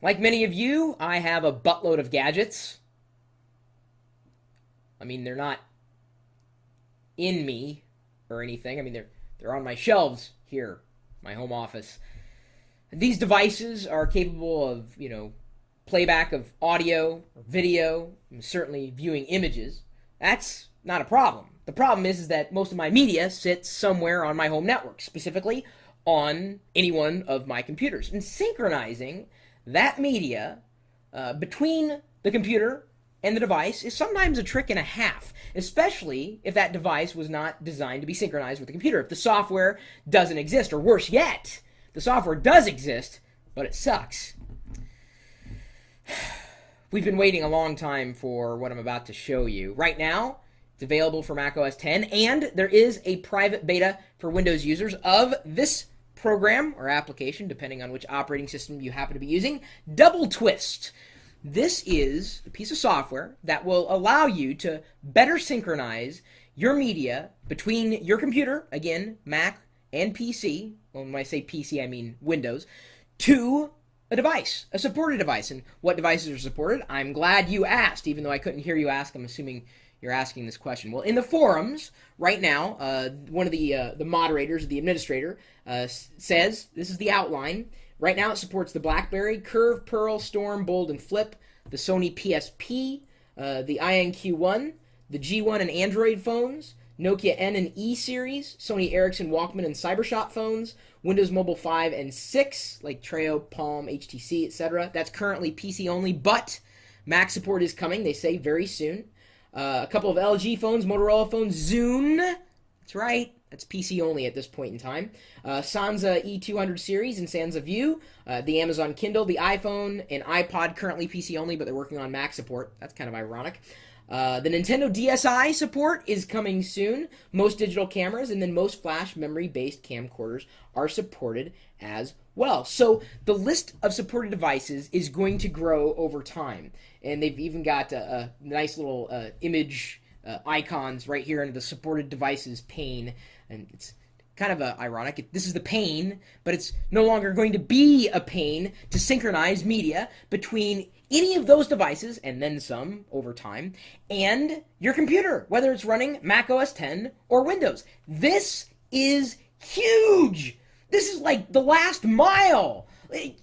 Like many of you, I have a buttload of gadgets. I mean, they're not in me or anything. I mean, they're on my shelves here, my home office. These devices are capable of, playback of audio, or video, and certainly viewing images. That's not a problem. The problem is that most of my media sits somewhere on my home network, specifically on any one of my computers. And synchronizing that media between the computer and the device is sometimes a trick and a half, especially if that device was not designed to be synchronized with the computer. If the software doesn't exist, or worse yet, the software does exist, but it sucks. We've been waiting a long time for what I'm about to show you. Right now, it's available for Mac OS X, and there is a private beta for Windows users of this program or application, depending on which operating system you happen to be using, Double Twist. This is a piece of software that will allow you to better synchronize your media between your computer, again, Mac and PC, well, when I say PC I mean Windows, to a device, a supported device. And what devices are supported? I'm glad you asked, even though I couldn't hear you ask. I'm assuming you're asking this question. Well, in the forums right now, one of the moderators, the administrator, says, this is the outline. Right now it supports the BlackBerry, Curve, Pearl, Storm, Bold, and Flip, the Sony PSP, the INQ1, the G1 and Android phones, Nokia N and E series, Sony Ericsson Walkman and Cybershot phones, Windows Mobile 5 and 6, like Treo, Palm, HTC, etc. That's currently PC only, but Mac support is coming, they say, very soon. A couple of LG phones, Motorola phones, Zune, that's right, that's PC only at this point in time. Sansa E200 series and Sansa View, the Amazon Kindle, the iPhone, and iPod currently PC only, but they're working on Mac support. That's kind of ironic. The Nintendo DSi support is coming soon. Most digital cameras and then most flash memory-based camcorders are supported as well. So the list of supported devices is going to grow over time. And they've even got a nice little image icons right here in the supported devices pane. And it's kind of ironic. This is the pane, but it's no longer going to be a pane to synchronize media between any of those devices, and then some over time, and your computer, whether it's running Mac OS X or Windows. This is huge. This is like the last mile.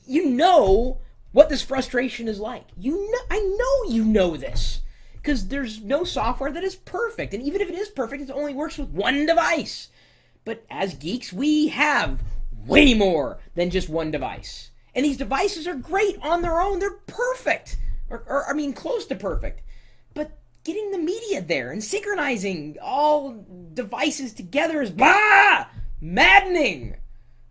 You know what this frustration is like. I know you know this, because there's no software that is perfect, and even if it is perfect, it only works with one device. But as geeks, we have way more than just one device. And these devices are great on their own. They're perfect. Or I mean, close to perfect. But getting the media there and synchronizing all devices together is maddening.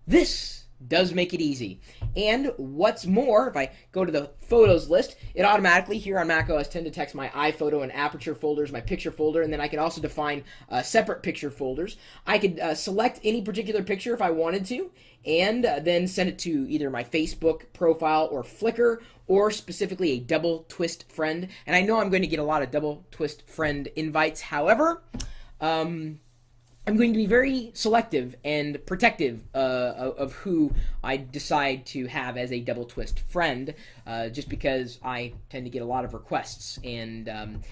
This does make it easy. And what's more, if I go to the photos list, it automatically here on Mac OS X detects my iPhoto and aperture folders, my picture folder, and then I can also define separate picture folders. I could select any particular picture if I wanted to, and then send it to either my Facebook profile or Flickr, or specifically a double twist friend. And I know I'm going to get a lot of double twist friend invites. However, I'm going to be very selective and protective of who I decide to have as a double twist friend, just because I tend to get a lot of requests, and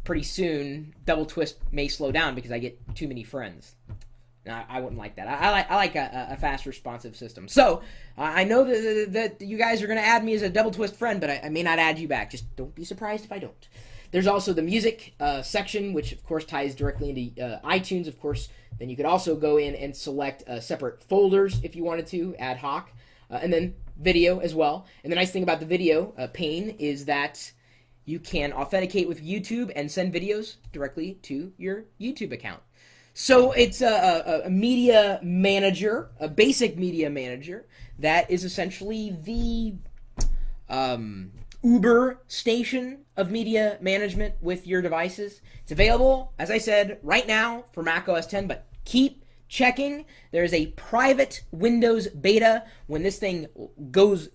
pretty soon double twist may slow down because I get too many friends. I wouldn't like that. I like a fast, responsive system. So I know that you guys are going to add me as a double twist friend, but I may not add you back. Just don't be surprised if I don't. There's also the music section, which of course ties directly into iTunes. Of course, then you could also go in and select separate folders if you wanted to, ad hoc, and then video as well. And the nice thing about the video pane is that you can authenticate with YouTube and send videos directly to your YouTube account. So it's a media manager, a basic media manager, that is essentially the Uber station of media management with your devices. It's available, as I said, right now for Mac OS X, but keep checking. There's a private Windows beta. When this thing goes,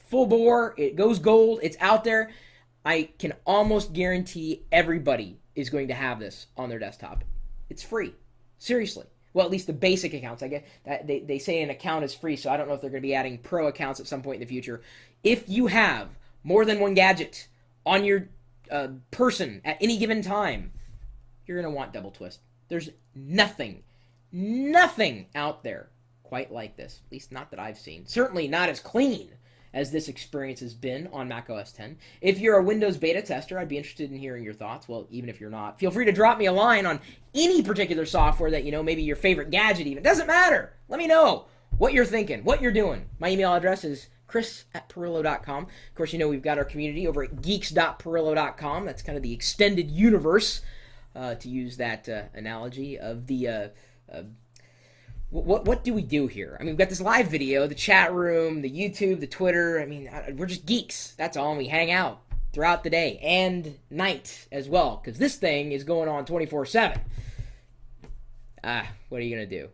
full bore, it goes gold, it's out there, I can almost guarantee everybody is going to have this on their desktop. It's free. Seriously. Well, at least the basic accounts. I get that they say an account is free, so I don't know if they're going to be adding pro accounts at some point in the future. If you have more than one gadget on your person at any given time, you're going to want double twist. There's nothing out there quite like this. At least not that I've seen. Certainly not as clean as this experience has been on macOS 10. If you're a Windows beta tester, I'd be interested in hearing your thoughts. Well, even if you're not, feel free to drop me a line on any particular software that, maybe your favorite gadget even. Doesn't matter. Let me know what you're thinking, what you're doing. My email address is chris@pirillo.com. Of course, we've got our community over at geeks.pirillo.com. That's kind of the extended universe, to use that analogy of the... What do we do here? I mean, we've got this live video, the chat room, the YouTube, the Twitter. I mean, we're just geeks. That's all, and we hang out throughout the day and night as well, because this thing is going on 24/7. What are you going to do?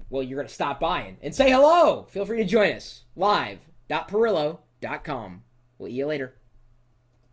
Well, you're going to stop by and say hello. Feel free to join us. Live.pirillo.com. We'll see you later.